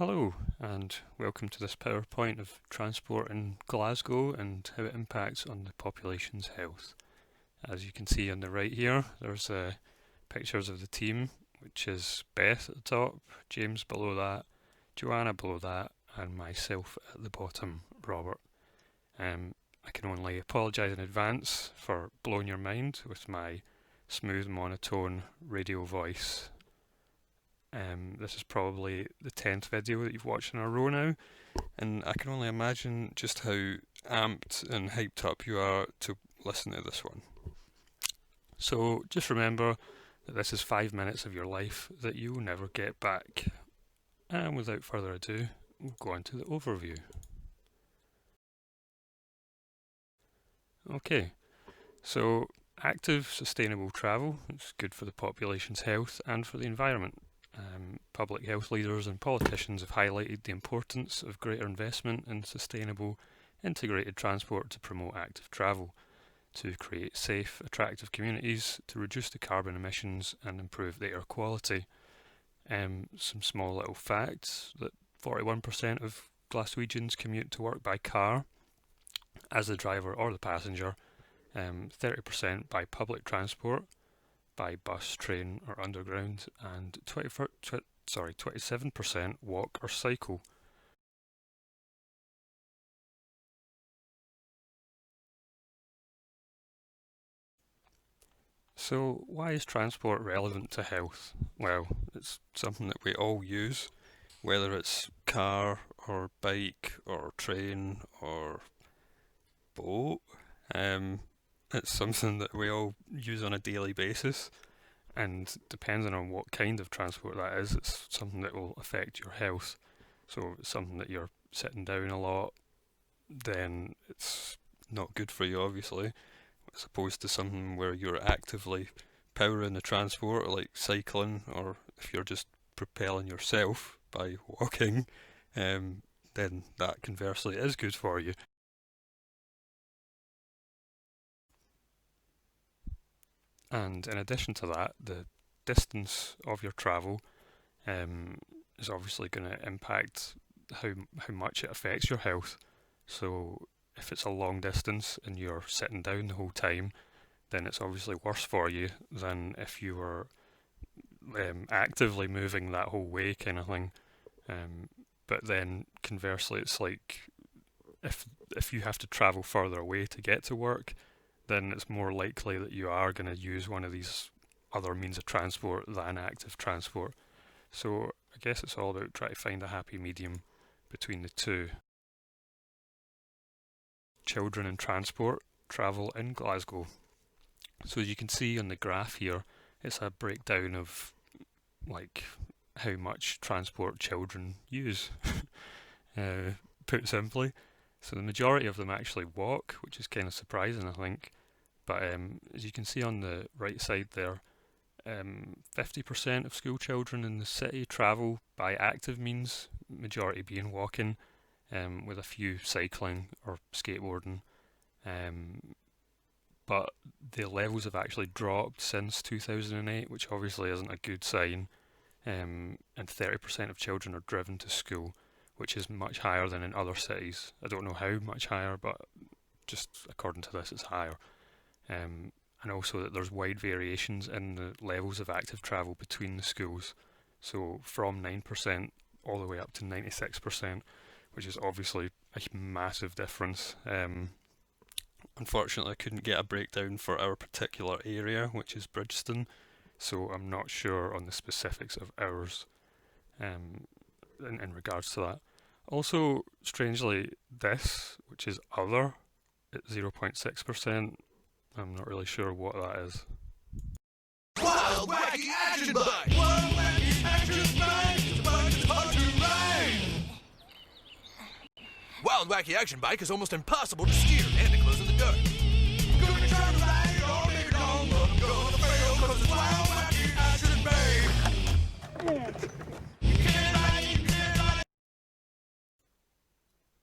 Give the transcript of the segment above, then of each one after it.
Hello, and welcome to this PowerPoint of transport in Glasgow and how it impacts on the population's health. As you can see on the right here, there's pictures of the team, which is Beth at the top, James below that, Joanna below that, and myself at the bottom, Robert. I can only apologise in advance for blowing your mind with my smooth monotone radio voice. This is probably the 10th video that you've watched in a row now, and I can only imagine just how amped and hyped up you are to listen to this one. So just remember that this is 5 minutes of your life that you'll never get back. And without further ado, we'll go on to the overview. Okay, so active, sustainable travel is good for the population's health and for the environment. Public health leaders and politicians have highlighted the importance of greater investment in sustainable, integrated transport to promote active travel, to create safe, attractive communities, to reduce the carbon emissions and improve the air quality. Some small little facts that 41% of Glaswegians commute to work by car as the driver or the passenger, 30% by public transport, by bus, train or underground, and 27% walk or cycle. So why is transport relevant to health? Well, it's something that we all use, whether it's car or bike or train or boat. It's something that we all use on a daily basis, and depending on what kind of transport that is, it's something that will affect your health. So if it's something that you're sitting down a lot, then it's not good for you, obviously, as opposed to something where you're actively powering the transport, like cycling, or if you're just propelling yourself by walking, then that conversely is good for you. And in addition to that, the distance of your travel is obviously going to impact how much it affects your health. So if it's a long distance and you're sitting down the whole time, then it's obviously worse for you than if you were actively moving that whole way, kind of thing. But then conversely, it's like if you have to travel further away to get to work, then it's more likely that you are going to use one of these other means of transport than active transport. So I guess it's all about trying to find a happy medium between the two. Children in transport travel in Glasgow. So as you can see on the graph here, it's a breakdown of like how much transport children use, put simply. So the majority of them actually walk, which is kind of surprising, I think. But as you can see on the right side there, 50% of school children in the city travel by active means, majority being walking, with a few cycling or skateboarding. But the levels have actually dropped since 2008, which obviously isn't a good sign. And 30% of children are driven to school, which is much higher than in other cities. I don't know how much higher, but just according to this, it's higher. And also that there's wide variations in the levels of active travel between the schools. So from 9% all the way up to 96%, which is obviously a massive difference. Unfortunately, I couldn't get a breakdown for our particular area, which is Bridgeton, so I'm not sure on the specifics of ours in regards to that. Also, strangely, this, which is other, at 0.6%, I'm not really sure what that is. Wild Wacky Action Bike! Wild Wacky Action Bike! The bike is hard to ride! Wild Wacky Action Bike is almost impossible to steer and it glows in the dark. Gonna try to ride it all day long, but I'm gonna fail 'cause it's Wild Wacky Action Bike! You can't ride it, you can't ride it.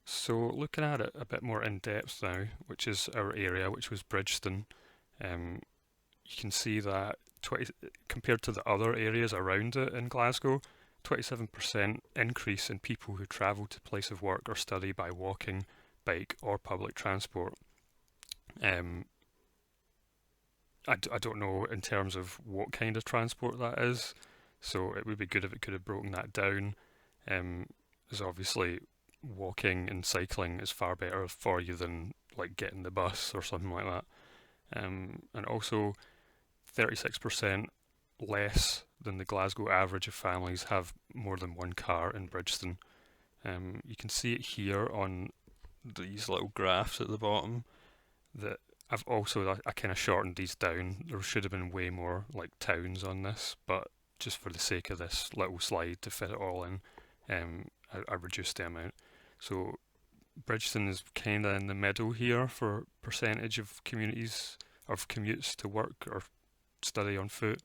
So looking at it a bit more in depth now, which is our area, which was Bridgeton, you can see that compared to the other areas around it in Glasgow, 27% increase in people who travel to place of work or study by walking, bike or public transport. I don't know in terms of what kind of transport that is, so it would be good if it could have broken that down. As obviously walking and cycling is far better for you than like getting the bus or something like that. And also 36% less than the Glasgow average of families have more than one car in Bridgeton. You can see it here on these little graphs at the bottom that I kind of shortened these down. There should have been way more like towns on this, but just for the sake of this little slide to fit it all in, I reduced the amount. So Bridgeton is kind of in the middle here for percentage of commutes to work or study on foot.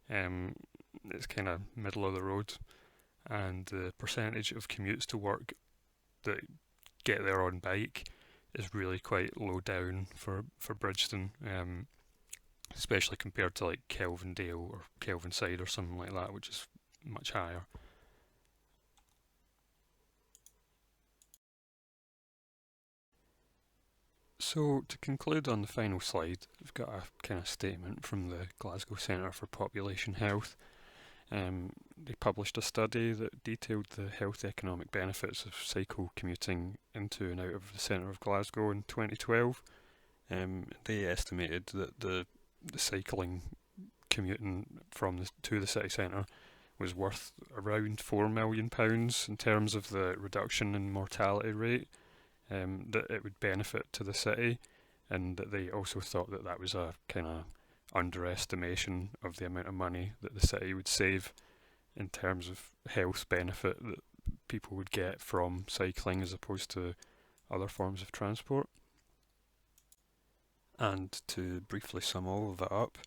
It's kind of middle of the road, and the percentage of commutes to work that get there on bike is really quite low down for Bridgeton, especially compared to like Kelvindale or Kelvinside or something like that, which is much higher. So to conclude on the final slide, we've got a kind of statement from the Glasgow Centre for Population Health. They published a study that detailed the health economic benefits of cycle commuting into and out of the centre of Glasgow in 2012. They estimated that the cycling commuting to the city centre was worth around £4 million in terms of the reduction in mortality rate, that it would benefit to the city, and that they also thought that was a kind of underestimation of the amount of money that the city would save in terms of health benefit that people would get from cycling as opposed to other forms of transport. And to briefly sum all of that up,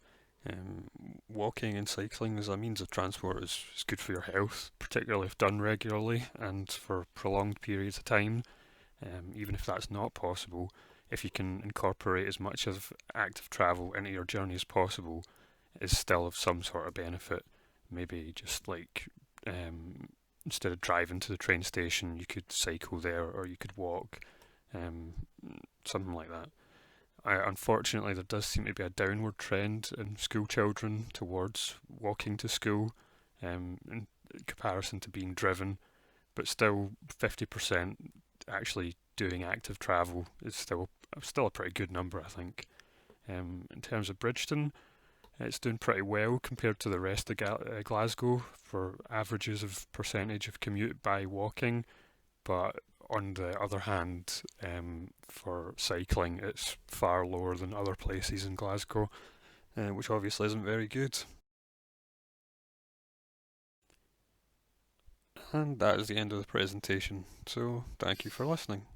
walking and cycling as a means of transport is good for your health, particularly if done regularly and for prolonged periods of time. Even if that's not possible, if you can incorporate as much of active travel into your journey as possible, is still of some sort of benefit. Maybe just like instead of driving to the train station, you could cycle there, or you could walk, something like that. Unfortunately, there does seem to be a downward trend in school children towards walking to school, in comparison to being driven, but still 50% actually doing active travel is still a pretty good number, I think. In terms of Bridgeton, it's doing pretty well compared to the rest of Glasgow for averages of percentage of commute by walking, but on the other hand, for cycling, it's far lower than other places in Glasgow, which obviously isn't very good. And that is the end of the presentation, so thank you for listening.